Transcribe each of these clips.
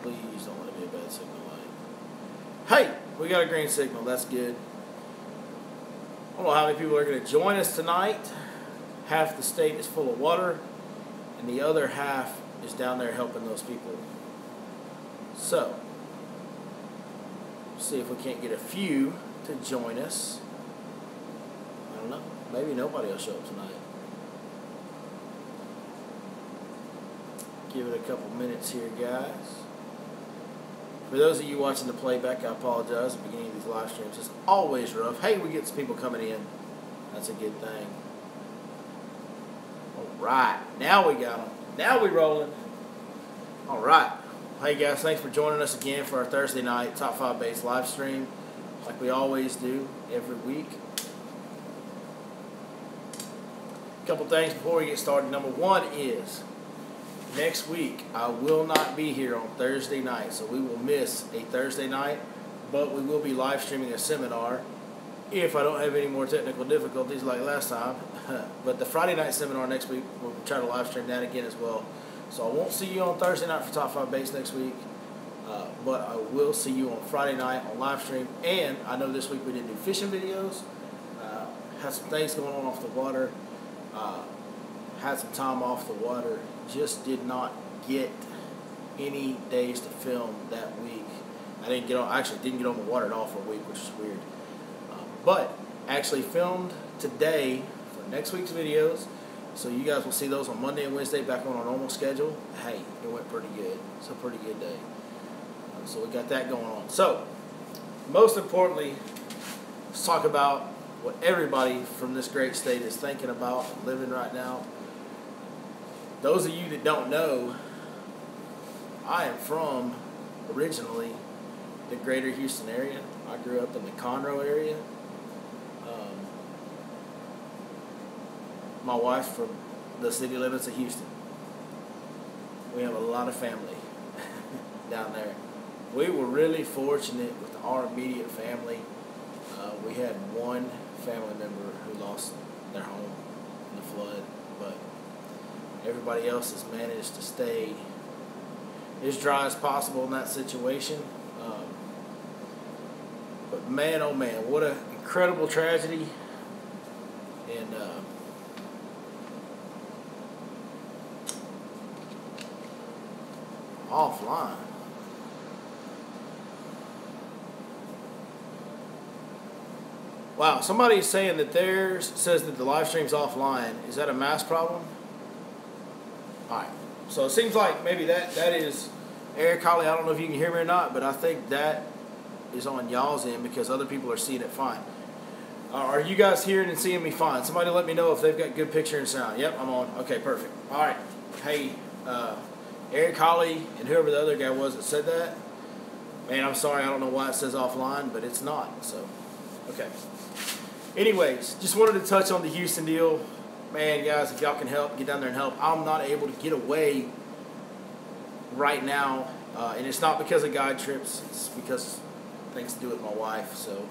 Please don't let it be a bad signal light. Hey, we got a green signal. That's good. I don't know how many people are going to join us tonight. Half the state is full of water, and the other half is down there helping those people. So, see if we can't get a few to join us. I don't know. Maybe nobody will show up tonight. Give it a couple minutes here, guys. For those of you watching the playback, I apologize. At the beginning of these live streams, it's always rough. Hey, we get some people coming in. That's a good thing. All right. Now we got them. Now we rolling. All right. Hey, guys. Thanks for joining us again for our Thursday night Top 5 Base live stream, like we always do every week. A couple things before we get started. Number one is, next week, I will not be here on Thursday night, so we will miss a Thursday night, but we will be live streaming a seminar if I don't have any more technical difficulties like last time. But the Friday night seminar next week, we'll try to live stream that again as well. So I won't see you on Thursday night for Top 5 Base next week, but I will see you on Friday night on live stream. And I know this week we didn't do fishing videos, had some things going on off the water, had some time off the water. Just did not get any days to film that week. I didn't get on. Actually, didn't get on the water at all for a week, which is weird. But actually filmed today for next week's videos, so you guys will see those on Monday and Wednesday back on our normal schedule. Hey, it went pretty good. It's a pretty good day. So we got that going on. So most importantly, let's talk about what everybody from this great state is thinking about and living right now. Those of you that don't know, I am from, originally, the greater Houston area. I grew up in the Conroe area. My wife's from the city limits of Houston. We have a lot of family down there. We were really fortunate with our immediate family. We had one family member who lost their home in the flood, but everybody else has managed to stay as dry as possible in that situation. But man, oh man, what an incredible tragedy. And offline. Wow, somebody's saying that theirs says that the live stream's offline. Is that a mass problem? Alright, so it seems like maybe that is Eric Holly. I don't know if you can hear me or not, but I think that is on y'all's end because other people are seeing it fine. Are you guys hearing and seeing me fine? Somebody let me know if they've got good picture and sound. Yep, I'm on. Okay, perfect. Alright, hey, Eric Holly and whoever the other guy was that said that, man, I'm sorry, I don't know why it says offline, but it's not, so, okay. Anyways, just wanted to touch on the Houston deal. Man, guys, if y'all can help, get down there and help. I'm not able to get away right now, and it's not because of guide trips. It's because things to do with my wife. So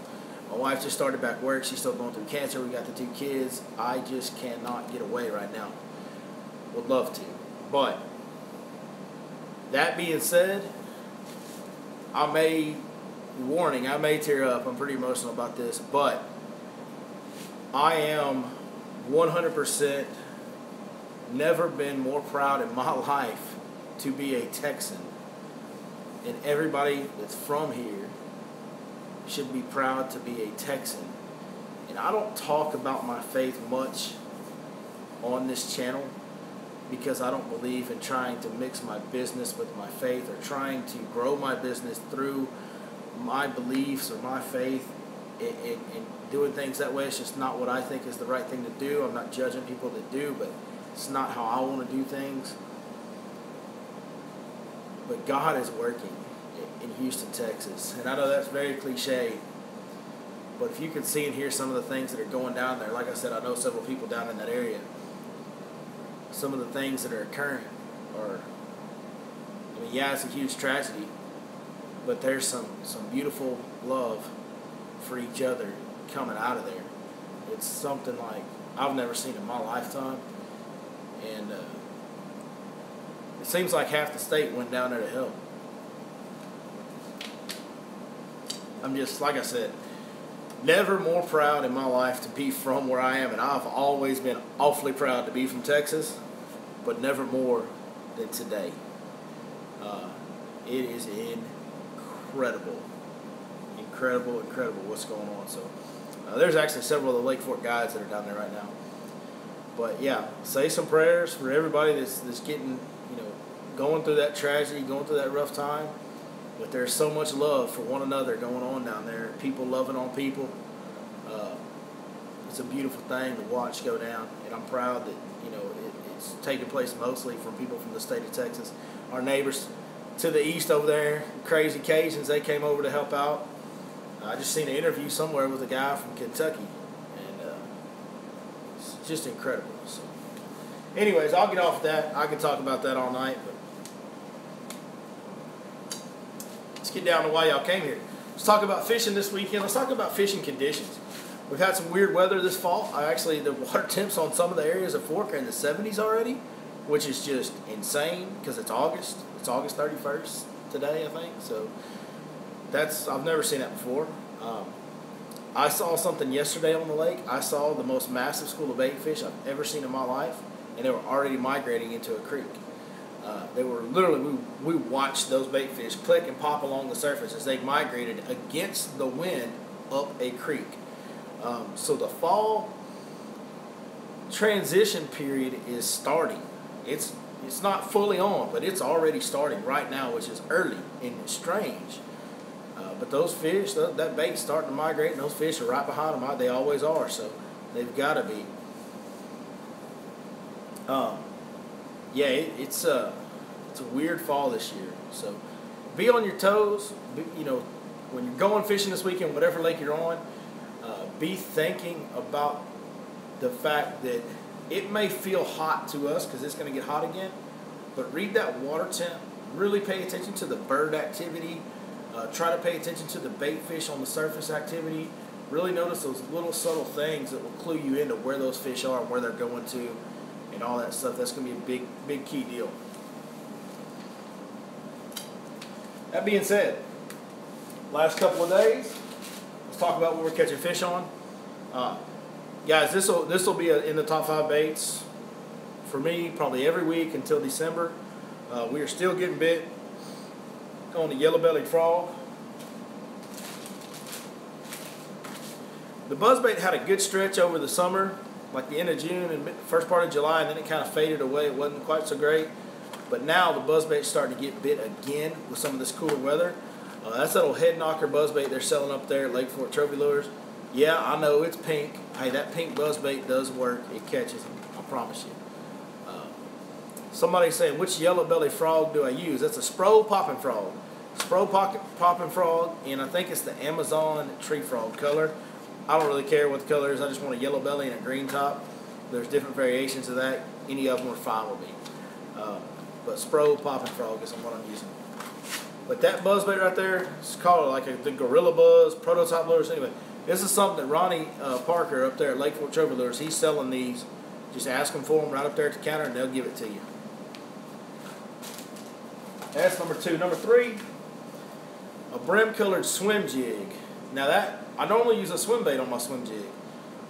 my wife just started back work. She's still going through cancer. We got the 2 kids. I just cannot get away right now. Would love to. But that being said, I may tear up. I'm pretty emotional about this, but I am 100% never been more proud in my life to be a Texan. And everybody that's from here should be proud to be a Texan. And I don't talk about my faith much on this channel because I don't believe in trying to mix my business with my faith or trying to grow my business through my beliefs or my faith and doing things that way. It's just not what I think is the right thing to do. I'm not judging people that do, but it's not how I want to do things. But God is working in Houston, Texas. And I know that's very cliche, but if you can see and hear some of the things that are going down there, like I said, I know several people down in that area. Some of the things that are occurring are, I mean, yeah, it's a huge tragedy, but there's some beautiful love for each other coming out of there. It's something like I've never seen in my lifetime, and it seems like half the state went down there to help. I'm just, like I said, never more proud in my life to be from where I am, and I've always been awfully proud to be from Texas, but never more than today. It is incredible what's going on. So there's actually several of the Lake Fork guys that are down there right now. But yeah, say some prayers for everybody that's getting, going through that tragedy, going through that rough time. But there's so much love for one another going on down there. People loving on people. It's a beautiful thing to watch go down, and I'm proud that it's taking place mostly from people from the state of Texas. Our neighbors to the east over there, Crazy Cajuns, they came over to help out. I just seen an interview somewhere with a guy from Kentucky, and it's just incredible. So, anyways, I'll get off that. I can talk about that all night, but let's get down to why y'all came here. Let's talk about fishing this weekend. Let's talk about fishing conditions. We've had some weird weather this fall. The water temps on some of the areas of Fork are in the 70s already, which is just insane because it's August. It's August 31st today, I think. So I've never seen that before. I saw something yesterday on the lake. I saw the most massive school of bait fish I've ever seen in my life, and they were already migrating into a creek. They were literally, we watched those bait fish click and pop along the surface as they migrated against the wind up a creek. So the fall transition period is starting. It's not fully on, but it's already starting right now, which is early and strange. But those fish, that bait's starting to migrate, and those fish are right behind them. They always are, so they've got to be. It's a weird fall this year. So be on your toes. When you're going fishing this weekend, whatever lake you're on, be thinking about the fact that it may feel hot to us because it's going to get hot again, but read that water temp. Really pay attention to the bird activity. Try to pay attention to the bait fish on the surface activity. Really notice those little subtle things that will clue you into where those fish are and where they're going to and all that stuff. That's going to be a big key deal. That being said, last couple of days, let's talk about what we're catching fish on. Guys, this will be in the top 5 baits for me probably every week until December. We are still getting bit on the yellow-bellied frog. The buzzbait had a good stretch over the summer, like the end of June and first part of July, and then it kind of faded away. It wasn't quite so great. But now the buzzbait's starting to get bit again with some of this cooler weather. That's that old head knocker buzzbait they're selling up there at Lake Fork Trophy Lures. Yeah, I know it's pink. Hey, that pink buzzbait does work. It catches them, I promise you. Somebody's saying, which yellow belly frog do I use? That's a Spro popping frog. Spro popping frog, and I think it's the Amazon tree frog color. I don't really care what the color is. I just want a yellow belly and a green top. There's different variations of that. Any of them are fine with me. But Spro popping frog is what I'm using. But that buzzbait right there, it's called like the Gorilla Buzz, prototype lures. Anyway, this is something that Ronnie Parker up there at Lake Fork Trophy Lures, he's selling these. Just ask them for them right up there at the counter and they'll give it to you. That's number 2. Number 3, a brim colored swim jig. Now that, I normally use a swim bait on my swim jig.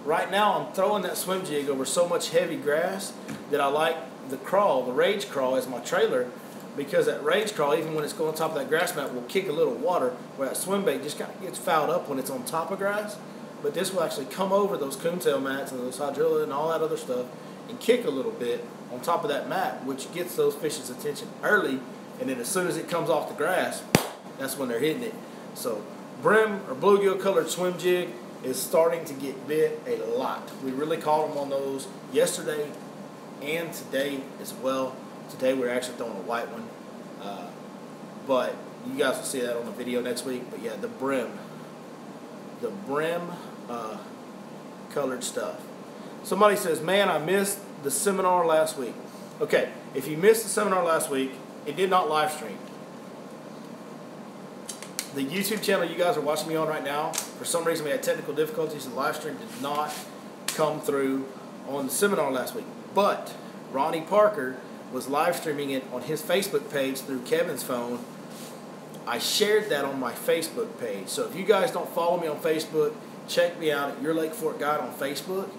Right now I'm throwing that swim jig over so much heavy grass that I like the crawl, the rage crawl as my trailer, because that rage crawl, even when it's going on top of that grass mat, will kick a little water, where that swim bait just kind of gets fouled up when it's on top of grass. But this will actually come over those coontail mats and those hydrilla and all that other stuff and kick a little bit on top of that mat, which gets those fish's attention early, and then as soon as it comes off the grass, that's when they're hitting it. So brim or bluegill colored swim jig is starting to get bit a lot. We really caught them on those yesterday and today as well. Today we're actually throwing a white one, but you guys will see that on the video next week. But yeah, the brim colored stuff. Somebody says, man, I missed the seminar last week. Okay, if you missed the seminar last week, it did not live stream. The YouTube channel you guys are watching me on right now, for some reason we had technical difficulties. The live stream did not come through on the seminar last week. But Ronnie Parker was live streaming it on his Facebook page through Kevin's phone I shared that on my Facebook page. So if you guys don't follow me on Facebook, check me out at Your Lake Fork Guide on Facebook.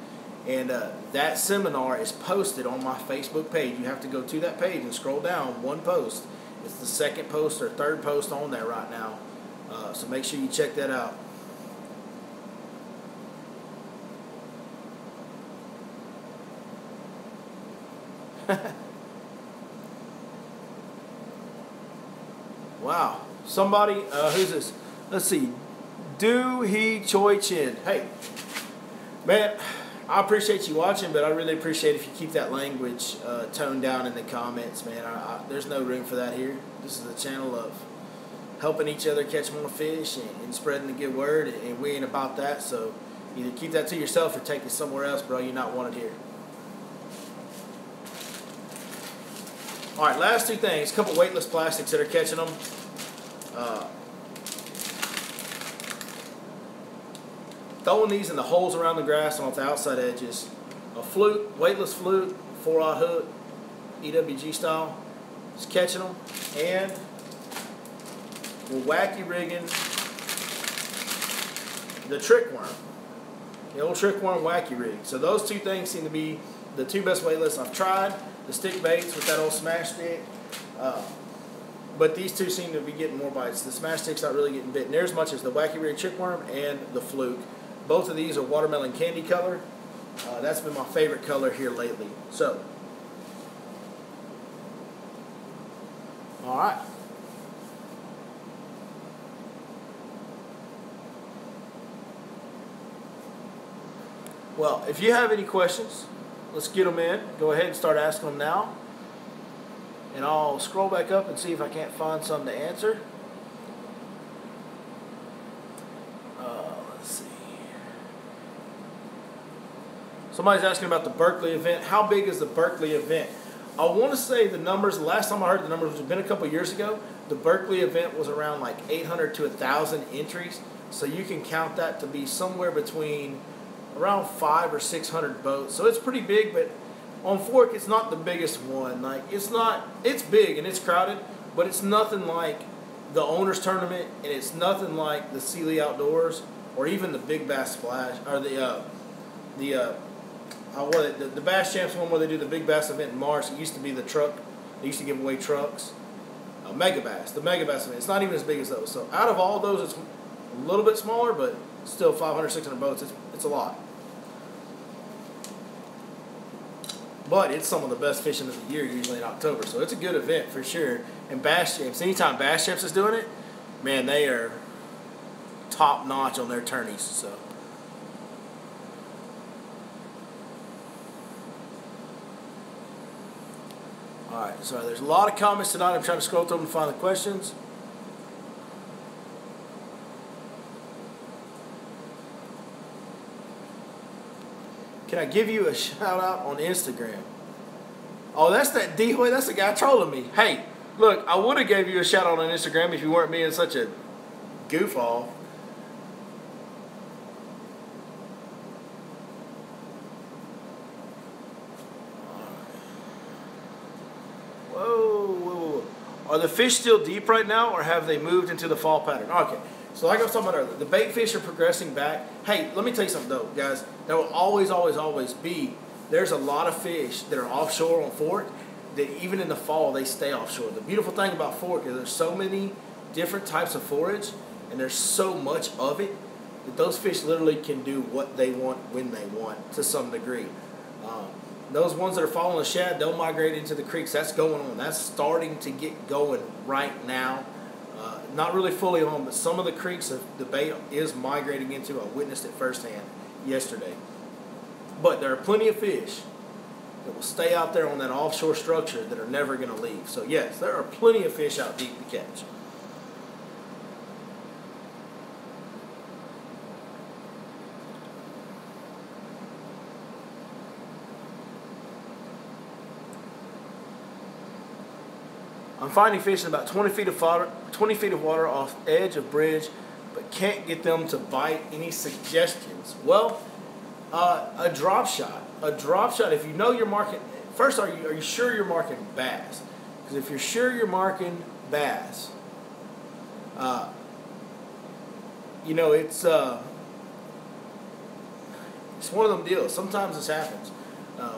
And that seminar is posted on my Facebook page. You have to go to that page and scroll down one post. It's the second post or third post on there right now. So make sure you check that out. Wow. Somebody, who's this? Let's see. Do He Choi Chin. Hey, man, I appreciate you watching, but I really appreciate if you keep that language toned down in the comments, man. There's no room for that here. This is a channel of helping each other catch more fish and spreading the good word, and we ain't about that. So either keep that to yourself or take it somewhere else, bro. You're not wanted here. All right, last two things. A couple weightless plastics that are catching them. Throwing these in the holes around the grass and off the outside edges. A flute, weightless flute, 4-aught hook, EWG style. Just catching them. And we're wacky rigging the trick worm. The old trick worm wacky rig. So those two things seem to be the two best weightless I've tried. The stick baits with that old smash stick. But these two seem to be getting more bites. The smash stick's not really getting bit near as much as the wacky rig trick worm and the fluke. Both of these are watermelon candy color. That's been my favorite color here lately. So, all right. Well, if you have any questions, let's get them in. Go ahead and start asking them now. And I'll scroll back up and see if I can't find some to answer. Let's see. Somebody's asking about the Berkeley event. How big is the Berkeley event? I want to say the numbers, the last time I heard the numbers, was been a couple years ago. The Berkeley event was around like 800 to 1,000 entries. So you can count that to be somewhere between around 500 or 600 boats. So it's pretty big, but on Fork, it's not the biggest one. Like, it's big and it's crowded, but it's nothing like the Owners Tournament, and it's nothing like the Sealy Outdoors or even the Big Bass Splash, or the Bass Champs one where they do the Big Bass event in March. It used to be the truck. They used to give away trucks. Mega Bass, the Mega Bass event. It's not even as big as those. So out of all those, it's a little bit smaller, but still 500, 600 boats. It's a lot. But it's some of the best fishing of the year, usually in October. So it's a good event for sure. And Bass Champs, anytime Bass Champs is doing it, man, they are top notch on their tourneys. So. Alright, so there's a lot of comments tonight. I'm trying to scroll through them and find the questions. Can I give you a shout out on Instagram? Oh, that's that D-Hoy. That's the guy trolling me. Hey, look, I would have gave you a shout out on Instagram if you weren't being such a goof off. Whoa. Are the fish still deep right now, or have they moved into the fall pattern? Okay. So like I was talking about earlier, the bait fish are progressing back. Hey, let me tell you something though, guys. There will always be, there's a lot of fish that are offshore on Fork that even in the fall, they stay offshore. The beautiful thing about Fork is there's so many different types of forage, and there's so much of it that those fish literally can do what they want when they want to some degree. Those ones that are following the shad, they'll migrate into the creeks. That's going on. That's starting to get going right now. Not really fully on, but some of the creeks the bait is migrating into. I witnessed it firsthand yesterday. But there are plenty of fish that will stay out there on that offshore structure that are never going to leave. So yes, there are plenty of fish out deep to catch. I'm finding fish in about 20 feet of water off edge of bridge, but can't get them to bite. Any suggestions? Well, a drop shot. A drop shot. If you know you're marking, first, are you sure you're marking bass? Because if you're sure you're marking bass, Uh, you know, it's one of them deals. Sometimes this happens.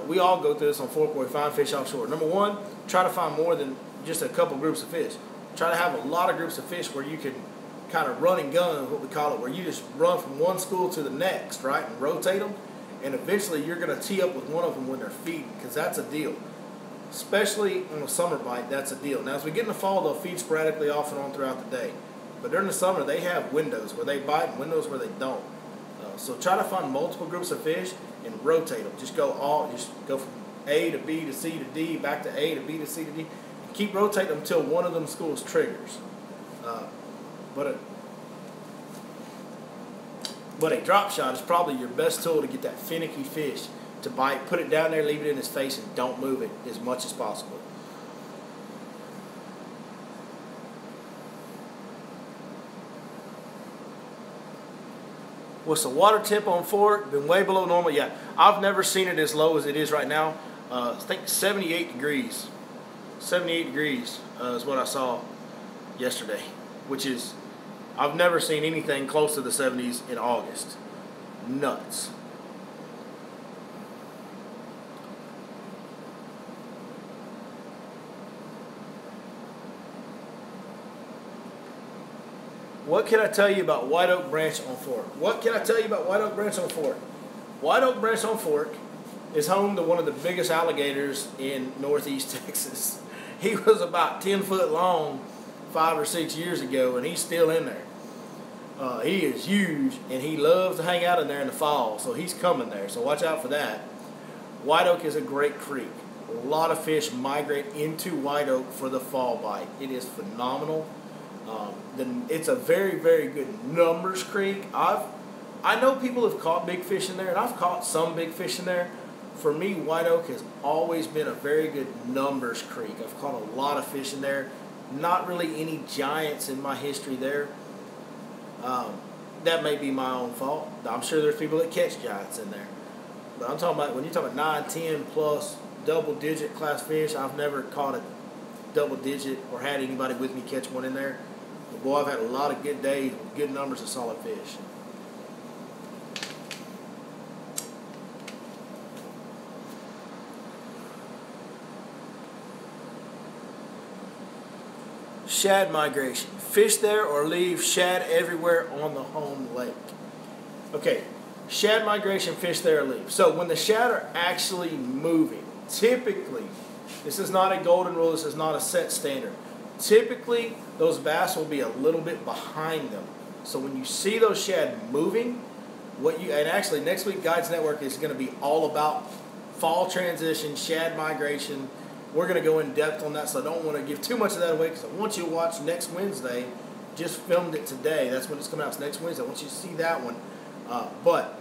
We all go through this on fork where we find fish offshore. Number one, try to find more than just a couple groups of fish. Try to have a lot of groups of fish where you can kind of run and gun, what we call it, where you just run from one school to the next, right, and rotate them. And eventually you're going to tee up with one of them when they're feeding, because that's a deal. Especially on a summer bite, that's a deal. Now, as we get in the fall, they'll feed sporadically off and on throughout the day. But during the summer, they have windows where they bite and windows where they don't. So try to find multiple groups of fish and rotate them. Just go from A to B to C to D, back to A to B to C to D. And keep rotating them until one of them schools triggers. But a drop shot is probably your best tool to get that finicky fish to bite. Put it down there, leave it in his face, and don't move it as much as possible. What's the water temp on fork? Been way below normal. Yeah, I've never seen it as low as it is right now. I think 78 degrees. 78 degrees is what I saw yesterday, which is, I've never seen anything close to the 70s in August. Nuts. What can I tell you about white oak branch on fork? What can I tell you about white oak branch on fork? White oak branch on fork is home to one of the biggest alligators in northeast Texas. He was about 10 foot long 5 or 6 years ago, and he's still in there. He is huge, and he loves to hang out in there in the fall, so he's coming there, so watch out for that. White oak is a great creek. A lot of fish migrate into white oak for the fall bite. It is phenomenal. It's a very, very good numbers creek. I know people have caught big fish in there, and I've caught some big fish in there. For me, white oak has always been a very good numbers creek. I've caught a lot of fish in there. Not really any giants in my history there. That may be my own fault. I'm sure there's people that catch giants in there. But I'm talking about, when you're talking about 9, 10 plus double-digit class fish, I've never caught a double-digit or had anybody with me catch one in there. But boy, I've had a lot of good days with good numbers of solid fish. Shad migration. Fish there or leave shad everywhere on the home lake. Okay, shad migration, fish there or leave. So when the shad are actually moving, typically, this is not a golden rule, this is not a set standard. Typically, those bass will be a little bit behind them. So when you see those shad moving, and actually next week Guides Network is going to be all about fall transition, shad migration. We're going to go in depth on that, so I don't want to give too much of that away, because I want you to watch next Wednesday. Just filmed it today. That's when it's coming out. It's next Wednesday. I want you to see that one. But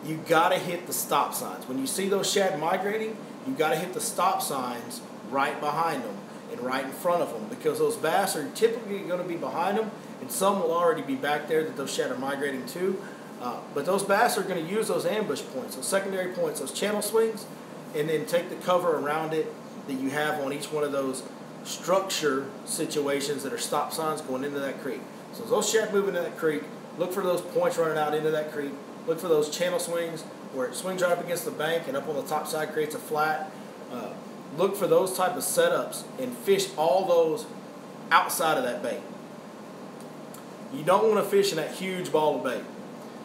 you got to hit the stop signs. When you see those shad migrating, you got to hit the stop signs right behind them and right in front of them, because those bass are typically going to be behind them, and some will already be back there that those shad are migrating to. But those bass are going to use those ambush points, those secondary points, those channel swings, and then take the cover around it that you have on each one of those structure situations that are stop signs going into that creek. So as those shad move into that creek, look for those points running out into that creek. Look for those channel swings where it swings right up against the bank and up on the top side creates a flat. Look for those type of setups and fish all those outside of that bait. You don't want to fish in that huge ball of bait.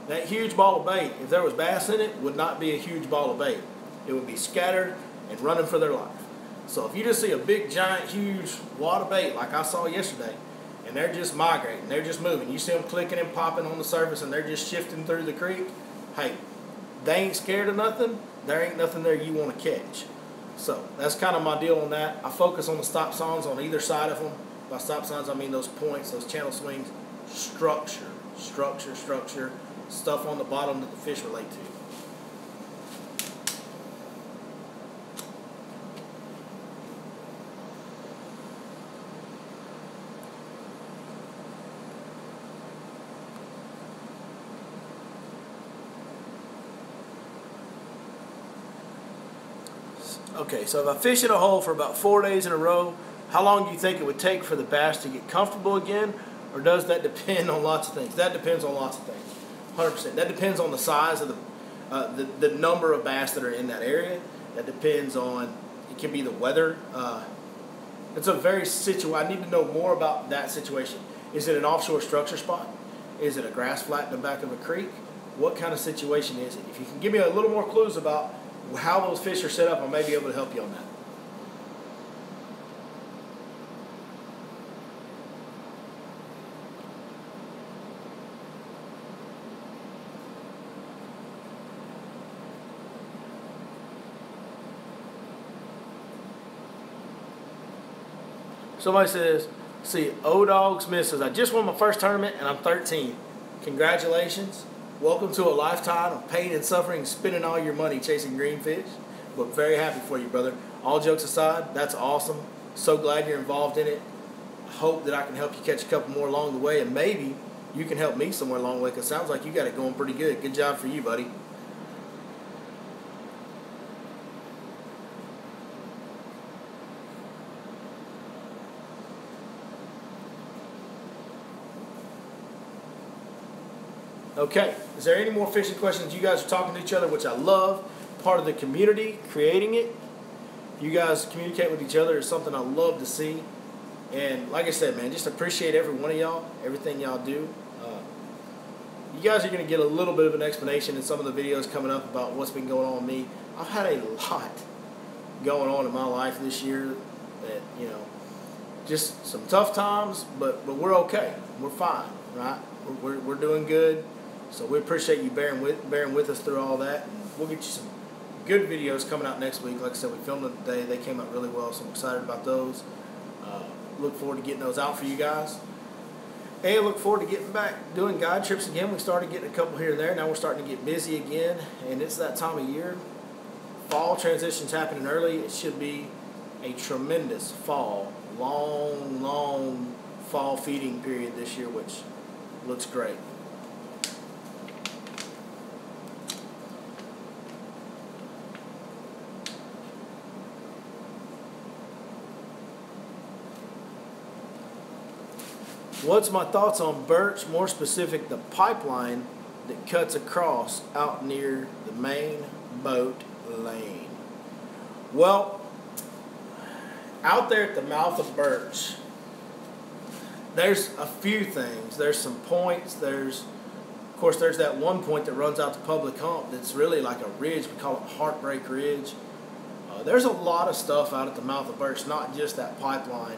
That huge ball of bait, if there was bass in it, would not be a huge ball of bait. It would be scattered and running for their life. So if you just see a big, giant, huge wad of bait like I saw yesterday, and they're just migrating, they're just moving, you see them clicking and popping on the surface and they're just shifting through the creek, hey, they ain't scared of nothing, there ain't nothing there you want to catch. So that's kind of my deal on that. I focus on the stop signs on either side of them. By stop signs, I mean those points, those channel swings, structure, stuff on the bottom that the fish relate to. Okay, so if I fish in a hole for about 4 days in a row, how long do you think it would take for the bass to get comfortable again? or does that depend on lots of things? That depends on lots of things, 100%. That depends on the size of the number of bass that are in that area. That depends on, it can be the weather. It's a very I need to know more about that situation. Is it an offshore structure spot? Is it a grass flat in the back of a creek? What kind of situation is it? If you can give me a little more clues about how those fish are set up, I may be able to help you on that. Somebody says, see, O-Dogs misses. I just won my first tournament and I'm 13. Congratulations. Welcome to a lifetime of pain and suffering, spending all your money chasing greenfish. But very happy for you, brother. All jokes aside, that's awesome. So glad you're involved in it. I hope that I can help you catch a couple more along the way, and maybe you can help me somewhere along the way, because it sounds like you got it going pretty good. Good job for you, buddy. Okay, is there any more fishing questions? You guys are talking to each other, which I love. Part of the community, creating it. You guys communicate with each other is something I love to see. And like I said, man, just appreciate every one of y'all, everything y'all do. You guys are going to get a little bit of an explanation in some of the videos coming up about what's been going on with me. I've had a lot going on in my life this year that, you know, just some tough times, but we're okay. We're fine, right? We're doing good. So we appreciate you bearing with us through all that. And we'll get you some good videos coming out next week. Like I said, we filmed them today. They came out really well, so I'm excited about those. Look forward to getting those out for you guys. And look forward to getting back doing guide trips again. We started getting a couple here and there. Now we're starting to get busy again, and it's that time of year. Fall transition's happening early. It should be a tremendous fall, long fall feeding period this year, which looks great. What's my thoughts on birch, more specific the pipeline that cuts across out near the main boat lane? Well, out there at the mouth of Birch, there's a few things. There's some points. Of course, there's that one point that runs out to public hump that's really like a ridge. We call it Heartbreak Ridge. There's a lot of stuff out at the mouth of Birch, not just that pipeline,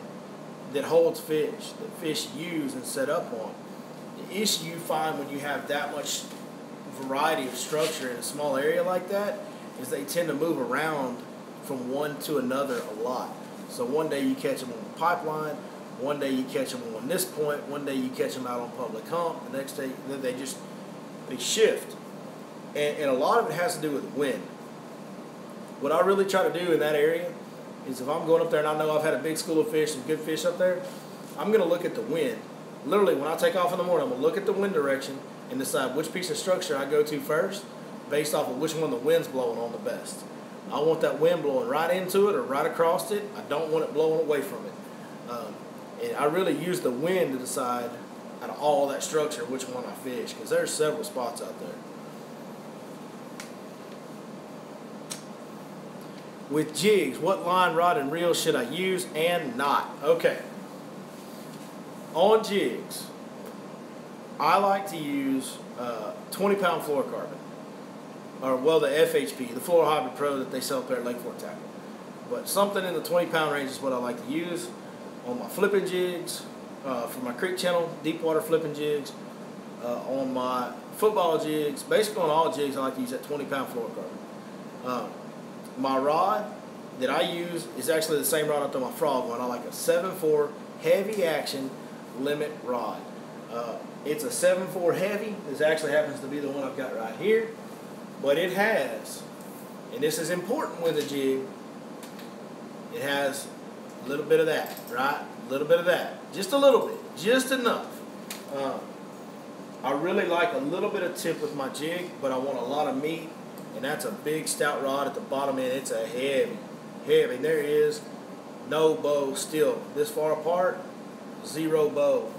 that holds fish, that fish use and set up on. The issue you find when you have that much variety of structure in a small area like that is they tend to move around from one to another a lot. So one day you catch them on the pipeline, one day you catch them on this point, one day you catch them out on public hump, the next day they shift. And a lot of it has to do with wind. What I really try to do in that area is if I'm going up there and I know I've had a big school of fish, some good fish up there, I'm going to look at the wind. Literally, when I take off in the morning, I'm going to look at the wind direction and decide which piece of structure I go to first based off of which one the wind's blowing on the best. I want that wind blowing right into it or right across it. I don't want it blowing away from it. And I really use the wind to decide out of all that structure which one I fish, because there's several spots out there. With jigs, what line, rod, and reel should I use and not? Okay. On jigs, I like to use 20-pound fluorocarbon, or well, the FHP, the Fluoro Hybrid Pro that they sell up there at Lake Fork Tackle. But something in the 20-pound range is what I like to use on my flipping jigs, for my creek channel, deep water flipping jigs, on my football jigs, basically on all jigs I like to use that 20-pound fluorocarbon. My rod that I use is actually the same rod I throw my frog on. I like a 7.4 heavy action limit rod. It's a 7.4 heavy. This actually happens to be the one I've got right here. But it has, and this is important with a jig, it has a little bit of that, right? A little bit of that. Just a little bit. Just enough. I really like a little bit of tip with my jig, but I want a lot of meat. And that's a big stout rod at the bottom end. It's a heavy. There is no bow still. This far apart, zero bow.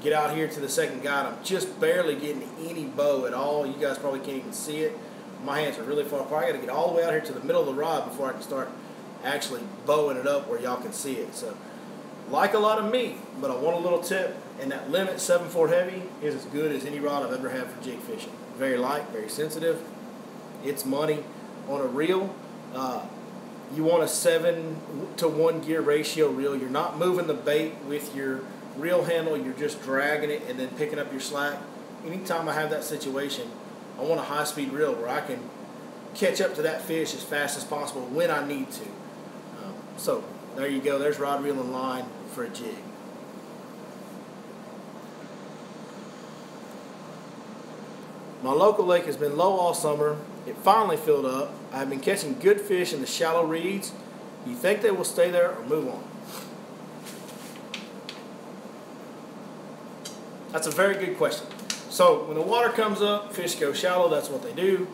get out here to the second guide. I'm just barely getting any bow at all. You guys probably can't even see it. My hands are really far apart. I got to get all the way out here to the middle of the rod before I can start actually bowing it up where y'all can see it. So, like a lot of meat, but I want a little tip, and that Limit 7/4 heavy is as good as any rod I've ever had for jig fishing. Very light, very sensitive. It's money on a reel. You want a 7-to-1 gear ratio reel. You're not moving the bait with your reel handle. You're just dragging it and then picking up your slack. Anytime I have that situation, I want a high-speed reel where I can catch up to that fish as fast as possible when I need to. So there you go. There's rod, reel, and line for a jig. My local lake has been low all summer. It finally filled up. I've been catching good fish in the shallow reeds. Do you think they will stay there or move on? That's a very good question. So when the water comes up, fish go shallow. That's what they do.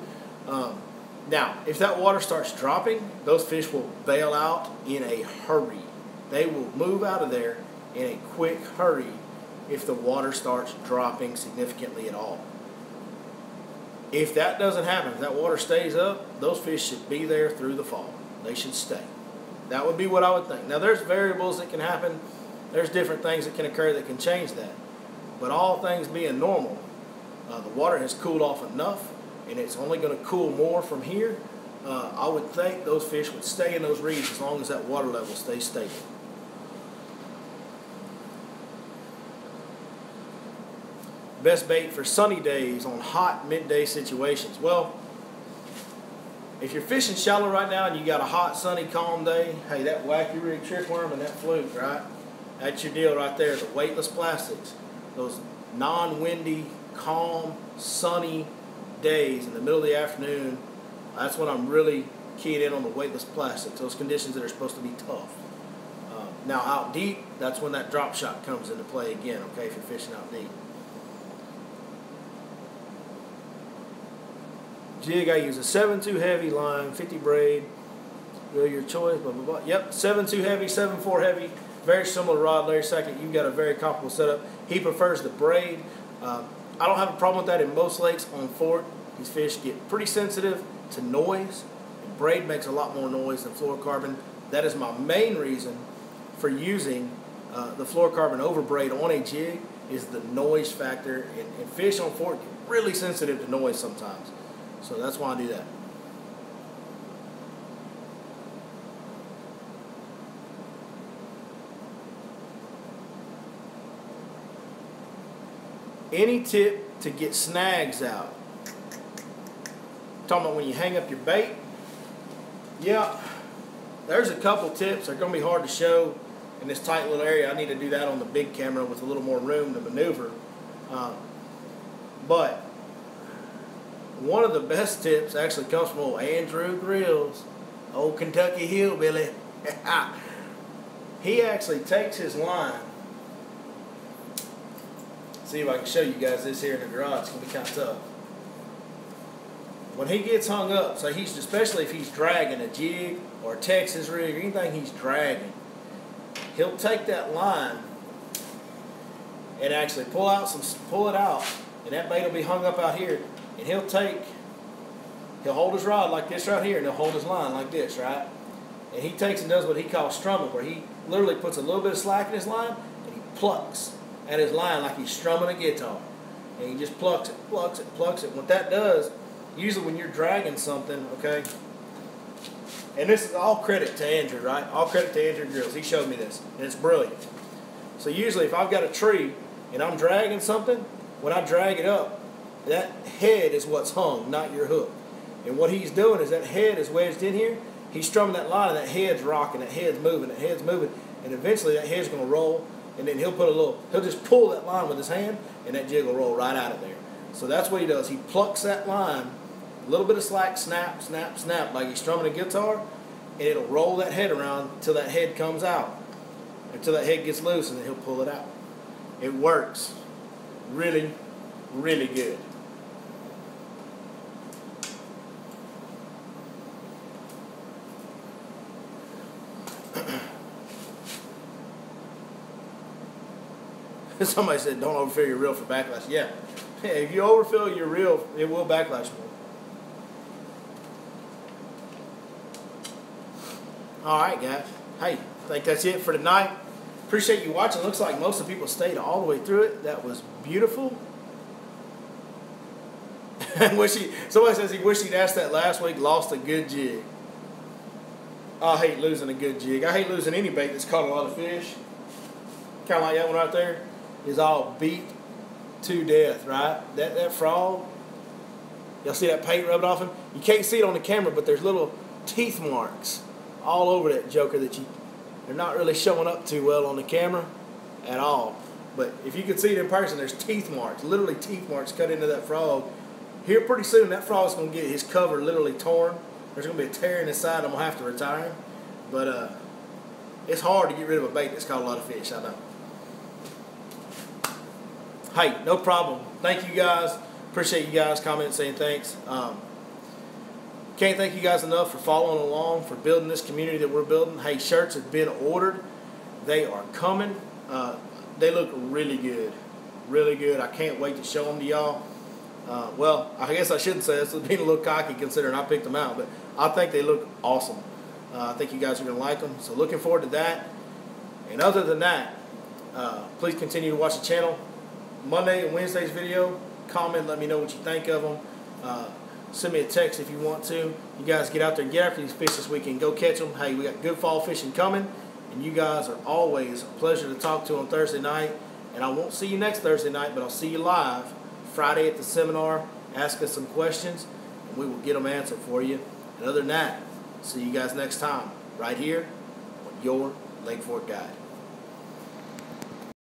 Now, if that water starts dropping, those fish will bail out in a hurry. They will move out of there in a quick hurry if the water starts dropping significantly at all. If that doesn't happen, if that water stays up, those fish should be there through the fall. They should stay. That would be what I would think. Now, there's variables that can happen. There's different things that can occur that can change that. But all things being normal, the water has cooled off enough, and it's only going to cool more from here. I would think those fish would stay in those reeds as long as that water level stays stable. Best bait for sunny days on hot midday situations. Well, if you're fishing shallow right now and you got a hot, sunny, calm day, hey, that wacky rig trick worm and that fluke, right? That's your deal right there. The weightless plastics. Those non-windy, calm, sunny days in the middle of the afternoon, that's when I'm really keyed in on the weightless plastics. Those conditions that are supposed to be tough. Now out deep, that's when that drop shot comes into play again, okay, if you're fishing out deep. Jig, I use a 7/2 heavy line, 50 braid, your choice, blah, blah, blah. Yep, 7/2 heavy, 7/4 heavy, very similar rod. Larry Sackett, you've got a very comparable setup. He prefers the braid. I don't have a problem with that in most lakes on Fort. These fish get pretty sensitive to noise. And braid makes a lot more noise than fluorocarbon. That is my main reason for using the fluorocarbon over braid on a jig is the noise factor. And fish on Fort get really sensitive to noise sometimes. So that's why I do that. Any tip to get snags out? Talking about when you hang up your bait? Yeah, there's a couple tips. They're going to be hard to show in this tight little area. I need to do that on the big camera with a little more room to maneuver. But one of the best tips actually comes from old Andrew Grills, old Kentucky hillbilly. He actually takes his line. See if I can show you guys this here in the garage. It's going to be kind of tough. When he gets hung up, so he's, especially if he's dragging a jig or a Texas rig or anything he's dragging, he'll take that line and actually pull it out, and that bait will be hung up out here. And he'll hold his rod like this right here, and he'll hold his line like this, right? And he takes and does what he calls strumming, where he literally puts a little bit of slack in his line, and he plucks at his line like he's strumming a guitar. And he just plucks it, plucks it, plucks it. What that does, usually when you're dragging something, okay, and this is all credit to Andrew, right? All credit to Andrew Grills. He showed me this, and it's brilliant. So usually if I've got a tree and I'm dragging something, when I drag it up, that head is what's hung, not your hook. And what he's doing is that head is wedged in here. He's strumming that line, and that head's rocking, that head's moving, and eventually that head's going to roll, and then he'll just pull that line with his hand, and that jig will roll right out of there. So that's what he does. He plucks that line, a little bit of slack, snap, snap, snap, like he's strumming a guitar, and it'll roll that head around until that head comes out, until that head gets loose, and then he'll pull it out. It works really, really good. Somebody said, don't overfill your reel for backlash. Yeah. If you overfill your reel, it will backlash more. All right, guys. Hey, I think that's it for tonight. Appreciate you watching. Looks like most of the people stayed all the way through it. That was beautiful. Somebody says he wished he'd asked that last week, lost a good jig. I hate losing a good jig. I hate losing any bait that's caught a lot of fish. Kind of like that one right there is all beat to death, right? That frog, y'all see that paint rubbing off him? You can't see it on the camera, but there's little teeth marks all over that joker that they're not really showing up too well on the camera at all. But if you could see it in person, there's teeth marks, literally teeth marks cut into that frog. Here pretty soon, that frog's going to get his cover literally torn. There's going to be a tear in his side. I'm going to have to retire him. But it's hard to get rid of a bait that's caught a lot of fish, I know. Hey, no problem. Thank you guys. Appreciate you guys commenting, saying thanks. Can't thank you guys enough for following along, for building this community that we're building. Hey, shirts have been ordered. They are coming. They look really good. Really good. I can't wait to show them to y'all. Well, I guess I shouldn't say this. It's being a little cocky considering I picked them out, but I think they look awesome. I think you guys are going to like them. So looking forward to that. And other than that, please continue to watch the channel. Monday and Wednesday's video, comment, let me know what you think of them. Send me a text if you want to. You guys get out there and get after these fish this weekend. Go catch them. Hey, we got good fall fishing coming. And you guys are always a pleasure to talk to on Thursday night. And I won't see you next Thursday night, but I'll see you live Friday at the seminar. Ask us some questions, and we will get them answered for you. And other than that, see you guys next time right here on your Lake Fork Guide.